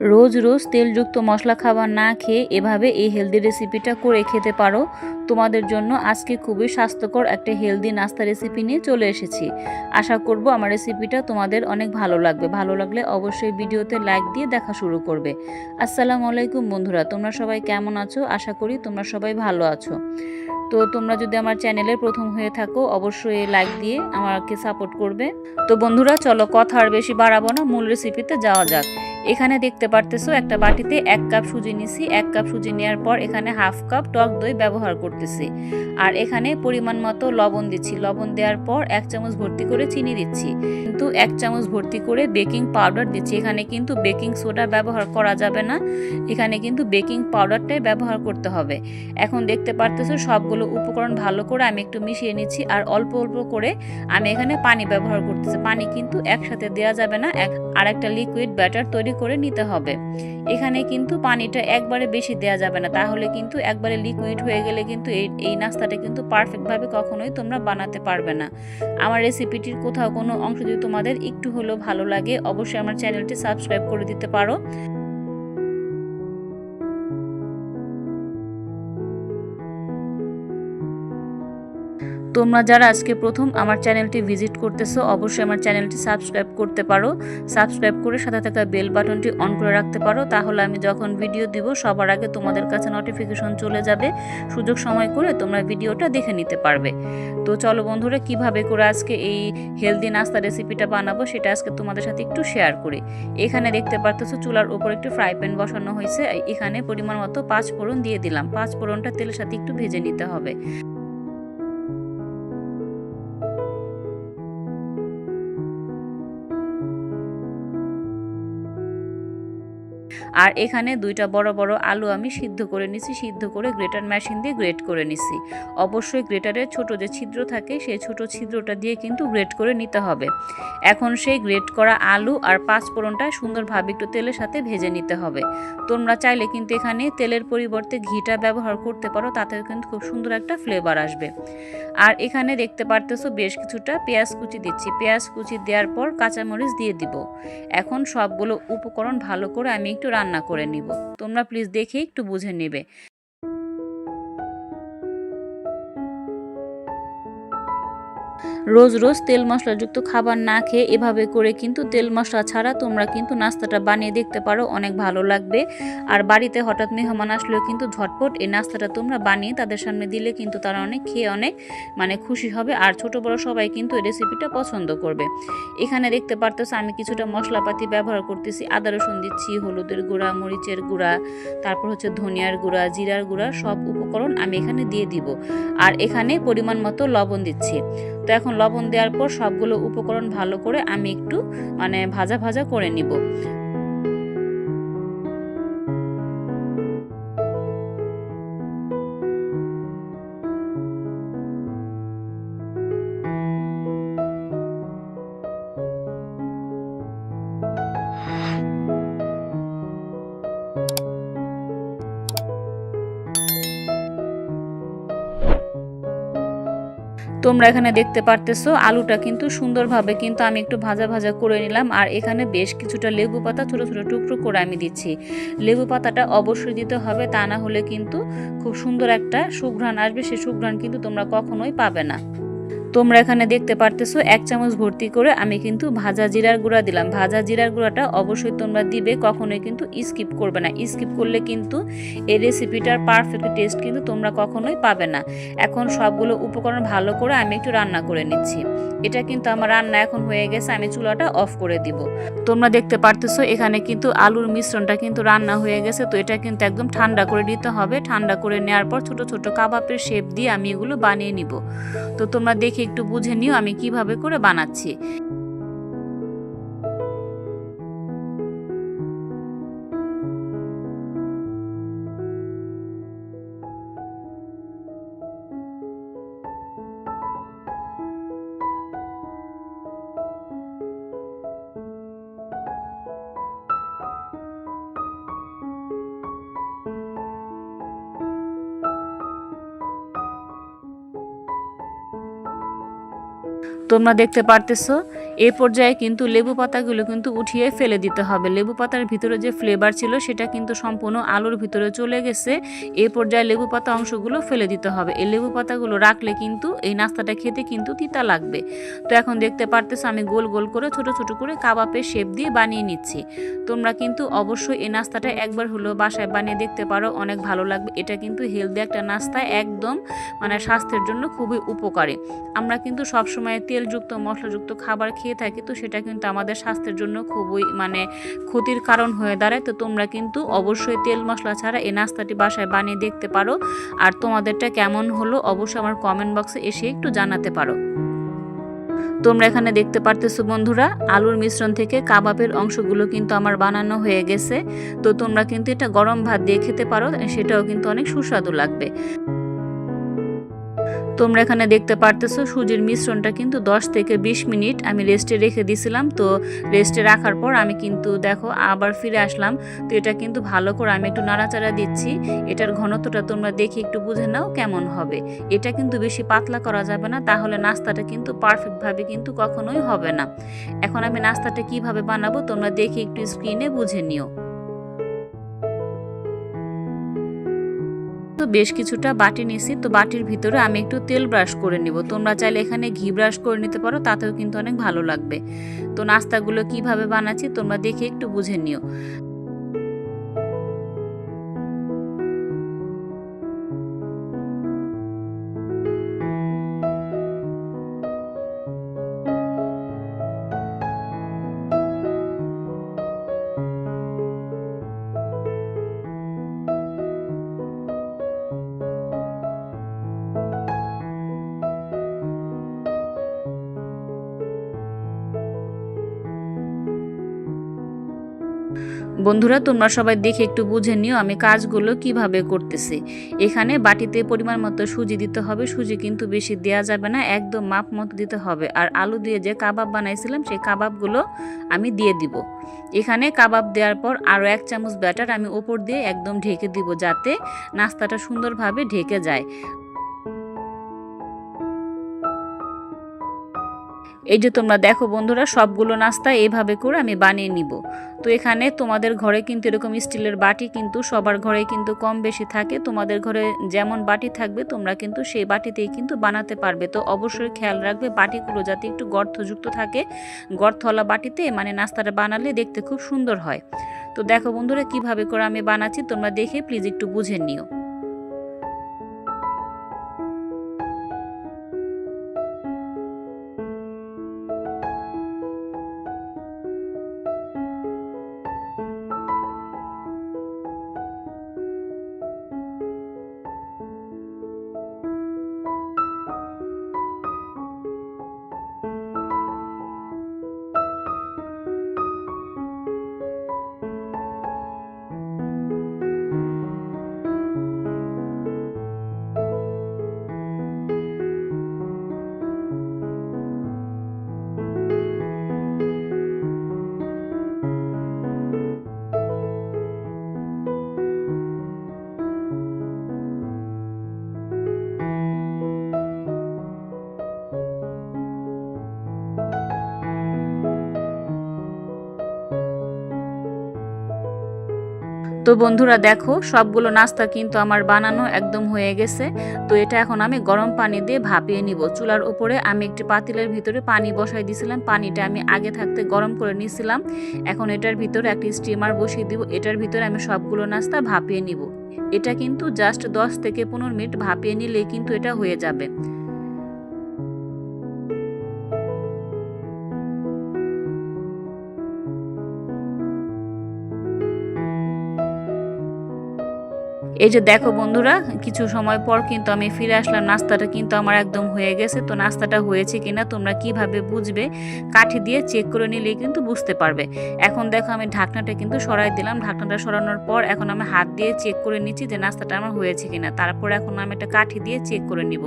রোজ রোজ তেলযুক্ত মশলা খাবার না খেয়ে এভাবে এই হেলদি রেসিপিটা করে খেতে পারো। তোমাদের জন্য আজকে খুবই স্বাস্থ্যকর একটা হেলদি নাস্তা রেসিপি নিয়ে চলে এসেছি। আশা করব আমার রেসিপিটা তোমাদের অনেক ভালো লাগবে। ভালো লাগলে অবশ্যই ভিডিওতে লাইক দিয়ে দেখা শুরু করবে। আসসালামু আলাইকুম বন্ধুরা, তোমরা সবাই কেমন আছো? আশা করি তোমরা সবাই ভালো আছো। তো তোমরা যদি আমার চ্যানেলের প্রথম হয়ে থাকো অবশ্যই লাইক দিয়ে আমাকে সাপোর্ট করবে। তো বন্ধুরা চলো কথা আর বেশি বাড়াবো না, মূল রেসিপিতে যাওয়া যাক। এখানে দেখতে পারতেছো একটা বাটিতে 1 কাপ সুজি নিছি। 1 কাপ সুজি নেওয়ার পর এখানে হাফ কাপ টক দই ব্যবহার করতেছি। আর এখানে পরিমাণ মতো লবণ দিচ্ছি। লবণ দেওয়ার পর 1 চামচ ভর্তি করে চিনি দিচ্ছি, কিন্তু 1 চামচ ভর্তি করে বেকিং পাউডার দিচ্ছি। এখানে কিন্তু বেকিং সোডা ব্যবহার করা যাবে না, এখানে কিন্তু বেকিং পাউডারটাই ব্যবহার করতে হবে। এখন দেখতে পারতেছো সবগুলো উপকরণ ভালো করে আমি একটু মিশিয়ে নিচ্ছি, আর অল্প অল্প করে আমি এখানে পানি ব্যবহার করতেছি। পানি কিন্তু একসাথে দেওয়া যাবে না, আর একটা লিকুইড ব্যাটার তৈরি করে নিতে হবে। এখানে কিন্তু পানিটা একবারে বেশি দেওয়া যাবে না, তাহলে কিন্তু একবারে লিকুইড হয়ে গেলে কিন্তু এই নাস্তাটা কিন্তু পারফেক্টভাবে কখনোই তোমরা বানাতে পারবে না। আমার রেসিপিটির কোথাও কোনো অংশ যদি তোমাদের একটু হলেও ভালো লাগে অবশ্যই আমার চ্যানেলটি সাবস্ক্রাইব করে দিতে পারো। তোমরা যারা আজকে প্রথম আমার চ্যানেলটি ভিজিট করতেছো অবশ্যই আমার চ্যানেলটি সাবস্ক্রাইব করতে পারো। সাবস্ক্রাইব করে সাথে থাকা বেল বাটনটি অন করে রাখতে পারো, তাহলে আমি যখন ভিডিও দিব সবার আগে তোমাদের কাছে নোটিফিকেশন চলে যাবে। সুযোগ সময় করে তোমরা ভিডিওটা দেখে নিতে পারবে। তো চলো বন্ধুরা, কিভাবে করে আজকে এই হেলদি নাস্তা রেসিপিটা বানাবো সেটা আজকে তোমাদের সাথে একটু শেয়ার করি। এখানে দেখতে পারতেছো চুলার উপর একটু ফ্রাই প্যান বসানো হয়েছে। এখানে পরিমাণ মতো 5 ফোড়ন দিয়ে দিলাম। 5 ফোড়নটা তেলের সাথে একটু ভেজে নিতে হবে। আর এখানে 2টা বড় বড় আলু আমি সিদ্ধ করে নিছি। সিদ্ধ করে গ্রেটার মেশিন দিয়ে গ্রেট করে নিছি। অবশ্যই গ্রেটারের ছোট যে ছিদ্র থাকে সেই ছোট ছিদ্রটা দিয়ে কিন্তু গ্রেট করে নিতে হবে। এখন সেই গ্রেট করা আলু আর 5 ফোড়নটা সুন্দরভাবে একটু তেলের সাথে ভেজে নিতে হবে। তোমরা চাইলে কিন্তু এখানে তেলের পরিবর্তে ঘিটা ব্যবহার করতে পারো, তাতেও কিন্তু খুব সুন্দর একটা ফ্লেভার আসবে। আর এখানে দেখতে পারতেছো বেশ কিছুটা পেঁয়াজ কুচি দিচ্ছি। পেঁয়াজ কুচি দেওয়ার পর কাঁচামরিচ দিয়ে দিব। এখন সবগুলো উপকরণ ভালো করে আমি একটু রান্না করে নিব। তোমরা প্লিজ দেখে একটু বুঝে নেবে। রোজ রোজ তেল মশলাযুক্ত খাবার না খেয়ে এভাবে করে কিন্তু তেল মশলা ছাড়া তোমরা কিন্তু নাস্তাটা বানিয়ে দেখতে পারো, অনেক ভালো লাগবে। আর বাড়িতে হঠাৎ মেহমান আসলেও কিন্তু ঝটপট এই নাস্তাটা তোমরা বানিয়ে তাদের সামনে দিলে কিন্তু তারা অনেক খেয়ে অনেক খুশি হবে। আর ছোট বড় সবাই কিন্তু এই রেসিপিটা পছন্দ করবে। এখানে দেখতে পারতেছো আমি কিছুটা মশলাপাতি ব্যবহার করতেছি। আদা রসুন দিচ্ছি, হলুদের গুঁড়া, মরিচের গুঁড়া, তারপর হচ্ছে ধনিয়ার গুঁড়া, জিরার গুঁড়া, সব উপকরণ আমি এখানে দিয়ে দিব। আর এখানে পরিমাণ মতো লবণ দিচ্ছি। তো এখন লবণ দেওয়ার পর সবগুলো উপকরণ ভালো করে আমি একটু ভাজা ভাজা করে নিব। তোমরা এখানে দেখতে পারতেছো আলুটা কিন্তু সুন্দরভাবে কিন্তু আমি একটু ভাজা ভাজা করে নিলাম। আর এখানে বেশ কিছুটা লেবু পাতা ছোট ছোট টুকরো করে আমি দিচ্ছি। লেবু পাতাটা অবশ্যই দিতে হবে, তা না হলে কিন্তু খুব সুন্দর একটা সুঘ্রাণ আসবে, সেই সুঘ্রাণ কিন্তু তোমরা কখনোই পাবে না। তোমরা এখানে দেখতে পারতেছো 1 চামচ ভর্তি করে আমি কিন্তু ভাজা জিরার গুঁড়া দিলাম। ভাজা জিরার গুঁড়াটা অবশ্যই তোমরা দিবে, কখনোই কিন্তু স্কিপ করবে না। স্কিপ করলে কিন্তু এই রেসিপিটার পারফেক্ট টেস্ট কিন্তু তোমরা কখনোই পাবে না। এখন সবগুলো উপকরণ ভালো করে আমি একটু রান্না করে নিচ্ছি। এটা কিন্তু আমার রান্না এখন হয়ে গেছে, আমি চুলাটা অফ করে দিব। তোমরা দেখতে পারতেছো এখানে কিন্তু আলুর মিশ্রণটা কিন্তু রান্না হয়ে গেছে। তো এটা কিন্তু একদম ঠান্ডা করে দিতে হবে। ঠান্ডা করে নেওয়ার পর ছোট ছোট কাবাবের শেপ দিয়ে আমি এগুলো বানিয়ে নিব। তো তোমরা দেখে একটু বুঝে নিও আমি কিভাবে করে বানাচ্ছি। তোমরা দেখতে পারতেছো এই পর্যায়ে কিন্তু লেবু পাতাগুলো কিন্তু উঠিয়ে ফেলে দিতে হবে। লেবু পাতার ভিতরে যে ফ্লেভার ছিল সেটা কিন্তু সম্পূর্ণ আলুর ভিতরে চলে গেছে। এই পর্যায়ে লেবু পাতা অংশগুলো ফেলে দিতে হবে। এই লেবু পাতাগুলো রাখলে কিন্তু এই নাস্তাটা খেতে কিন্তু তিতা লাগবে। তো এখন দেখতে পারতেছো আমি গোল গোল করে ছোট ছোট করে কাবাবের শেপ দিয়ে বানিয়ে নিচ্ছি। তোমরা কিন্তু অবশ্যই এই নাস্তাটা একবার হলেও বাসায় বানিয়ে দেখতে পারো, অনেক ভালো লাগবে। এটা কিন্তু হেলদি একটা নাস্তা, একদম মানে স্বাস্থ্যের জন্য খুবই উপকারী। আমরা কিন্তু সবসময় তেলযুক্ত মশলাযুক্ত খাবার খেয়ে থাকি, তো সেটা কিন্তু আমাদের স্বাস্থ্যের জন্য খুবই মানে ক্ষতির কারণ হয়ে দাঁড়ায়। তো তোমরা কিন্তু অবশ্যই তেল মশলা ছাড়া এই নাস্তাটি বাসায় বানিয়ে দেখতে পারো। আর তোমাদেরটা কেমন হলো অবশ্যই আমার কমেন্ট বক্সে এসে একটু জানাতে পারো। তোমরা এখানে দেখতে পারতেছো বন্ধুরা, আলুর মিশ্রণ থেকে কাবাবের অংশগুলো কিন্তু আমার বানানো হয়ে গেছে। তো তোমরা কিন্তু এটা গরম ভাত দিয়ে খেতে পারো, সেটাও কিন্তু অনেক সুস্বাদু লাগবে। তোমরা এখানে দেখতে পারতেছো সুজির মিশ্রণটা কিন্তু 10 থেকে 20 মিনিট আমি রেস্টে রেখে দিয়েছিলাম। তো রেস্টে রাখার পর আমি কিন্তু দেখো আবার ফিরে আসলাম। তো এটা কিন্তু ভালো করে আমি একটু নাড়াচাড়া দিচ্ছি। এটার ঘনত্বটা তোমরা দেখে একটু বুঝে নাও কেমন হবে। এটা কিন্তু বেশি পাতলা করা যাবে না, তাহলে নাস্তাটা কিন্তু পারফেক্টভাবে কিন্তু কখনোই হবে না। এখন আমি নাস্তাটা কিভাবে বানাবো তোমরা দেখে একটু স্ক্রিনে বুঝে নিও। তো বেশ কিছুটা বাটি নিছি, তো বাটির ভিতরে আমি একটু তেল ব্রাশ করে নিব। তোমরা চাইলে এখানে ঘি ব্রাশ করে নিতে পারো, তাতেও কিন্তু অনেক ভালো লাগবে। তো নাস্তাগুলো কিভাবে বানাচ্ছি তোমরা দেখে একটু বুঝে নিও। বন্ধুরা তোমরা সবাই দেখে একটু বুঝে নিও আমি কাজগুলো কিভাবে করতেছি। এখানে বাটিতে পরিমাণ মতো সুজি দিতে হবে। সুজি কিন্তু বেশি দেওয়া যাবে না, একদম মাপ মতো দিতে হবে। আর আলু দিয়ে যে কাবাব বানাইছিলাম সেই কাবাবগুলো আমি দিয়ে দিব। এখানে কাবাব দেওয়ার পর আরও 1 চামচ ব্যাটার আমি ওপর দিয়ে একদম ঢেকে দিব, যাতে নাস্তাটা সুন্দরভাবে ঢেকে যায়। এই যে তোমরা দেখো বন্ধুরা, সবগুলো নাস্তা এইভাবে করে আমি বানিয়ে নিব। তো এখানে তোমাদের ঘরে কিন্তু এরকম স্টিলের বাটি কিন্তু সবার ঘরে কিন্তু কম বেশি থাকে। তোমাদের ঘরে যেমন বাটি থাকবে তোমরা কিন্তু সেই বাটিতেই কিন্তু বানাতে পারবে। তো অবশ্যই খেয়াল রাখবে বাটিগুলো যাতে একটু গর্তযুক্ত থাকে। গর্তওয়ালা বাটিতে মানে নাস্তাটা বানালে দেখতে খুব সুন্দর হয়। তো দেখো বন্ধুরা কিভাবে করে আমি বানাচ্ছি তোমরা দেখে প্লিজ একটু বুঝে নিও। তো বন্ধুরা দেখো সবগুলো নাস্তা কিন্তু আমার বানানো একদম হয়ে গেছে। তো এটা এখন আমি গরম পানি দিয়ে ভাপিয়ে নিব। চুলার উপরে আমি একটি পাতিলের ভিতরে পানি বসাই দিয়েছিলাম, পানিটা আমি আগে থাকতে গরম করে নিয়েছিলাম। এখন এটার ভিতরে একটি স্টিমার বসিয়ে দিব, এটার ভিতরে আমি সবগুলো নাস্তা ভাপিয়ে নিব। এটা কিন্তু জাস্ট 10 থেকে 15 মিনিট ভাপিয়ে নিলেই কিন্তু এটা হয়ে যাবে। এই যে দেখো বন্ধুরা, কিছু সময় পর কিন্তু আমি ফিরে আসলাম। নাস্তাটা কিন্তু আমার একদম হয়ে গেছে। তো নাস্তাটা হয়েছে কিনা তোমরা কিভাবে বুঝবে? কাঠি দিয়ে চেক করে নিলেই কিন্তু বুঝতে পারবে। এখন দেখো আমি ঢাকনাটা কিন্তু সরাই দিলাম। ঢাকনাটা সরানোর পর এখন আমি হাত দিয়ে চেক করে নিচ্ছি যে নাস্তাটা আমার হয়েছে কিনা। তারপর এখন আমি একটা কাঠি দিয়ে চেক করে নিব।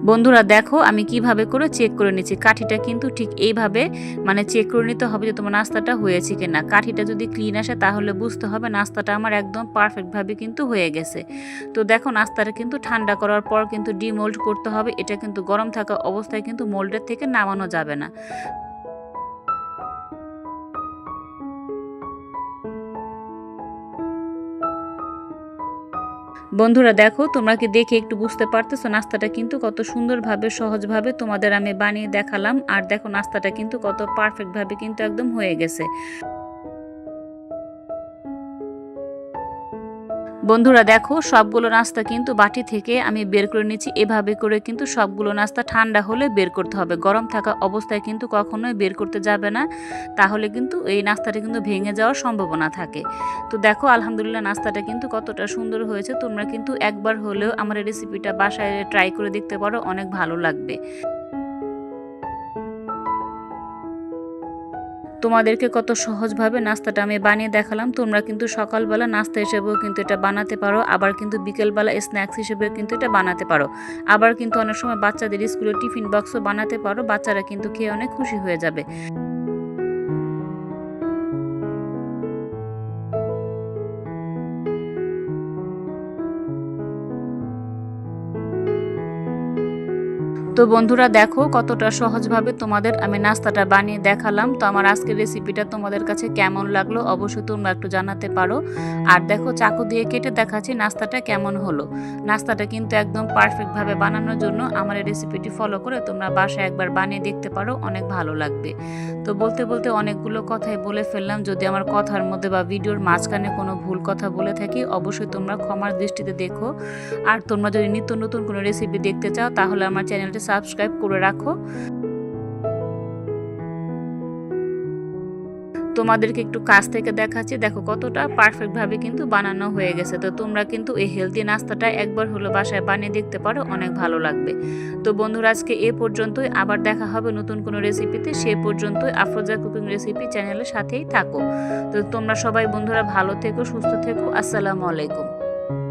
বন্ধুরা দেখো আমি কিভাবে করে চেক করে নিচ্ছি। কাঠিটা কিন্তু ঠিক এইভাবে মানে চেক করে নিতে হবে যে তোমার নাস্তাটা হয়েছে কিনা। কাঠিটা যদি ক্লিন আসে তাহলে বুঝতে হবে নাস্তাটা আমার একদম পারফেক্টভাবে কিন্তু হয়ে গেছে। গেছে। তো দেখো নাস্তাটা কিন্তু ঠান্ডা করার পর কিন্তু ডিমোল্ড করতে হবে, এটা কিন্তু গরম থাকা অবস্থায় কিন্তু মোল্ডের থেকে নামানো যাবে না। বন্ধুরা দেখো, তোমরা কি দেখে একটু বুঝতে পারতেছো নাস্তাটা কিন্তু কত সুন্দরভাবে সহজভাবে তোমাদের আমি বানিয়ে দেখালাম। আর দেখো নাস্তাটা কিন্তু কত পারফেক্টভাবে কিন্তু একদম হয়ে গেছে। বন্ধুরা দেখো, সবগুলো নাস্তা কিন্তু বাটি থেকে আমি বের করে নিচ্ছি। এভাবে করে কিন্তু সবগুলো নাস্তা ঠান্ডা হলে বের করতে হবে, গরম থাকা অবস্থায় কিন্তু কখনোই বের করতে যাবে না, তাহলে কিন্তু এই নাস্তাটা কিন্তু ভেঙে যাওয়ার সম্ভাবনা থাকে। তো দেখো আলহামদুলিল্লাহ নাস্তাটা কিন্তু কতটা সুন্দর হয়েছে। তোমরা কিন্তু একবার হলেও আমার এই রেসিপিটা বাসায় ট্রাই করে দেখতে পারো, অনেক ভালো লাগবে। তোমাদেরকে কত সহজভাবে নাস্তাটা আমি বানিয়ে দেখালাম। তোমরা কিন্তু সকালবেলা নাস্তা হিসেবেও কিন্তু এটা বানাতে পারো, আবার কিন্তু বিকেলবেলা স্ন্যাক্স হিসেবেও কিন্তু এটা বানাতে পারো, আবার কিন্তু অনেক সময় বাচ্চাদের স্কুলের টিফিন বক্সও বানাতে পারো, বাচ্চারা কিন্তু খেয়ে অনেক খুশি হয়ে যাবে। তো বন্ধুরা দেখো কতটা সহজভাবে তোমাদের আমি নাস্তাটা বানিয়ে দেখালাম। তো আমার আজকের রেসিপিটা তোমাদের কাছে কেমন লাগলো অবশ্যই তোমরা একটু জানাতে পারো। আর দেখো চাকু দিয়ে কেটে দেখাচ্ছি নাস্তাটা কেমন হলো। নাস্তাটা কিন্তু একদম পারফেক্টভাবে বানানোর জন্য আমার এই রেসিপিটি ফলো করে তোমরা বাসায় একবার বানিয়ে দেখতে পারো, অনেক ভালো লাগবে। তো বলতে বলতে অনেকগুলো কথাই বলে ফেললাম। যদি আমার কথার মধ্যে বা ভিডিওর মাঝখানে কোনো ভুল কথা বলে থাকি অবশ্যই তোমরা ক্ষমার দৃষ্টিতে দেখো। আর তোমরা যদি নিত্য নতুন কোনো রেসিপি দেখতে চাও তাহলে আমার চ্যানেলটি সাবস্ক্রাইব করে রাখো। তোমাদেরকে একটু কাছ থেকে দেখাচ্ছি, দেখো কতটা পারফেক্টভাবে কিন্তু বানানো হয়ে গেছে। তো তোমরা কিন্তু এই হেলদি নাস্তাটা একবার হলো বাসায় বানিয়ে দেখতে পারো, অনেক ভালো লাগবে। তো বন্ধুরা আজকে এ পর্যন্তই, আবার দেখা হবে নতুন কোনো রেসিপিতে। সে পর্যন্তই আফরোজা কুকিং রেসিপি চ্যানেলের সাথেই থাকো। তো তোমরা সবাই বন্ধুরা ভালো থেকো, সুস্থ থেকো। আসসালামু আলাইকুম।